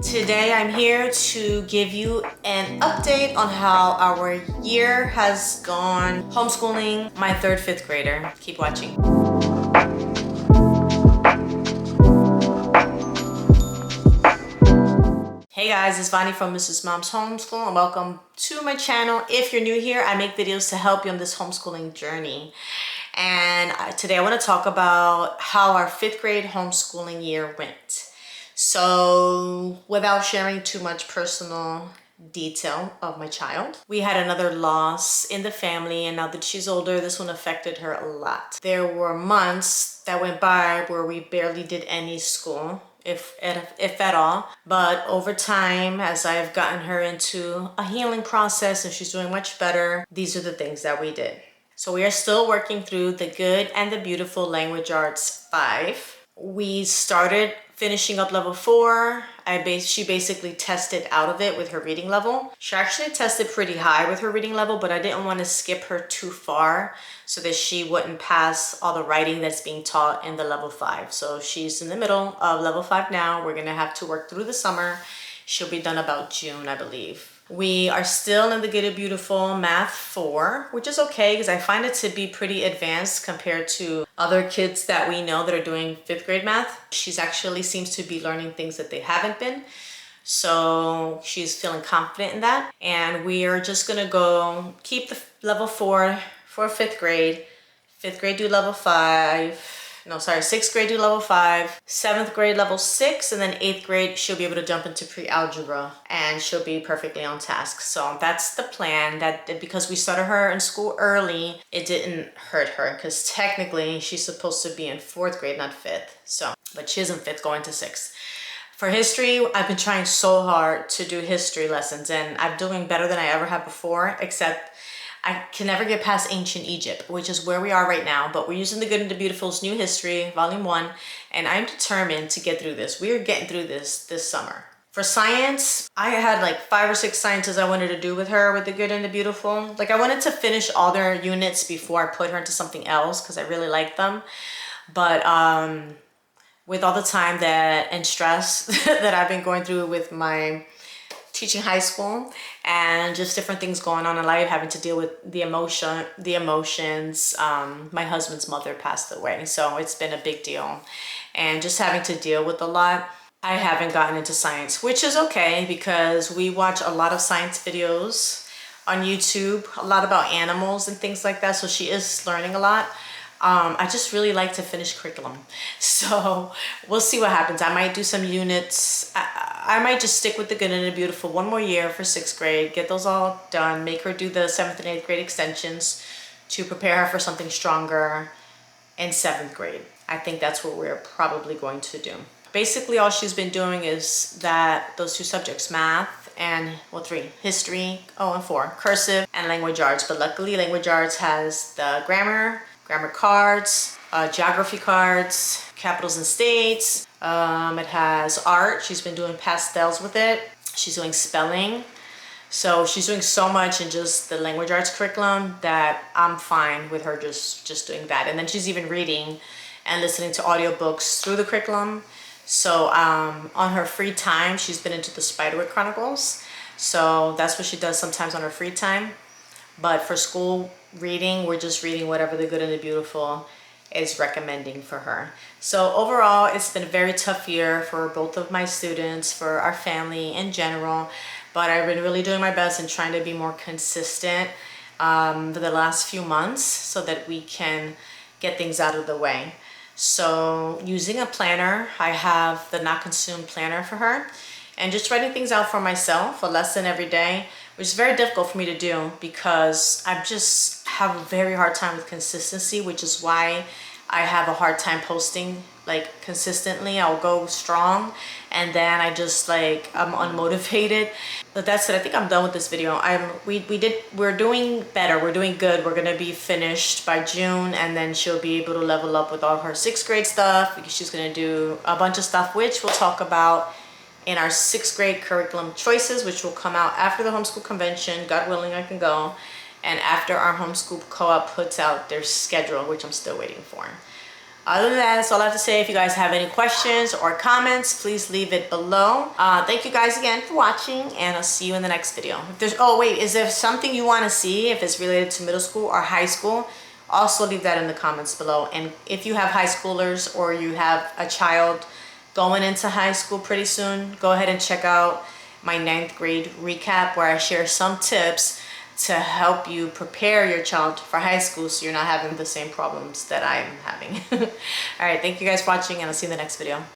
Today I'm here to give you an update on how our year has gone homeschooling my third, fifth grader. Keep watching. Hey guys, it's Vani from Mrs. Mom's Homeschool and welcome to my channel. If you're new here, I make videos to help you on this homeschooling journey. And today I want to talk about how our fifth grade homeschooling year went. So without sharing too much personal detail of my child, we had another loss in the family, and now that she's older, this one affected her a lot. There were months that went by where we barely did any school, if at all. But over time, as I've gotten her into a healing process and she's doing much better, these are the things that we did. So we are still working through the Good and the Beautiful Language Arts 5. We started finishing up level 4. She basically tested out of it with her reading level. She actually tested pretty high with her reading level, but I didn't want to skip her too far so that she wouldn't pass all the writing that's being taught in the level 5. So she's in the middle of level 5 now. We're gonna have to work through the summer. She'll be done about June, I believe. We are still in the Good and Beautiful Math 4, which is okay because I find it to be pretty advanced compared to other kids that we know that are doing fifth grade math. She's actually seems to be learning things that they haven't been. So she's feeling confident in that. And we are just gonna go keep the level 4 for fifth grade do level 5. No, sorry, 6th grade do level 5, 7th grade level 6, and then 8th grade she'll be able to jump into pre-algebra and she'll be perfectly on task. So that's the plan. That because we started her in school early, it didn't hurt her because technically she's supposed to be in 4th grade, not 5th. So, but she is in 5th going to 6th. For history, I've been trying so hard to do history lessons and I'm doing better than I ever have before, except I can never get past ancient Egypt, which is where we are right now, but we're using the Good and the Beautiful's New History, Volume 1, and I'm determined to get through this. We are getting through this summer. For science, I had like 5 or 6 sciences I wanted to do with her with the Good and the Beautiful. Like I wanted to finish all their units before I put her into something else because I really like them. But with all the time and stress that I've been going through with my teaching high school and just different things going on in life, having to deal with the emotions. My husband's mother passed away, so it's been a big deal. And just having to deal with a lot, I haven't gotten into science, which is okay because we watch a lot of science videos on YouTube, a lot about animals and things like that. So she is learning a lot. I just really like to finish curriculum. So we'll see what happens. I might do some units. I might just stick with the Good and the Beautiful one more year for 6th grade, get those all done, make her do the 7th and 8th grade extensions to prepare her for something stronger in 7th grade. I think that's what we're probably going to do. Basically, all she's been doing is those 2 subjects, math and, well, 3, history, and 4, cursive and language arts. But luckily, language arts has the grammar cards, geography cards, capitals and states. It has art. She's been doing pastels with it. She's doing spelling. So she's doing so much in just the language arts curriculum that I'm fine with her just doing that. And then she's even reading and listening to audiobooks through the curriculum. So on her free time, she's been into the Spiderwick Chronicles. So that's what she does sometimes on her free time. But for school reading, we're just reading whatever the Good and the Beautiful is recommending for her. So overall, it's been a very tough year for both of my students, for our family in general. But I've been really doing my best and trying to be more consistent for the last few months so that we can get things out of the way. So using a planner, I have the Not Consumed planner for her. And just writing things out for myself, a lesson every day, which is very difficult for me to do because I just have a very hard time with consistency, which is why I have a hard time posting like consistently. I'll go strong and then I'm unmotivated. But that's it. I think I'm done with this video. We're doing better. We're doing good. We're gonna be finished by June and then she'll be able to level up with all her 6th grade stuff because she's gonna do a bunch of stuff, which we'll talk about in our 6th grade curriculum choices, which will come out after the homeschool convention. God willing, I can go. And after our homeschool co-op puts out their schedule, which I'm still waiting for. Other than that, that's all I have to say. If you guys have any questions or comments, please leave it below. Thank you guys again for watching, and I'll see you in the next video. If there's, oh wait, is there something you want to see, if it's related to middle school or high school? Also leave that in the comments below. And if you have high schoolers or you have a child going into high school pretty soon, go ahead and check out my 9th grade recap, where I share some tips to help you prepare your child for high school so you're not having the same problems that I'm having. All right, thank you guys for watching, and I'll see you in the next video.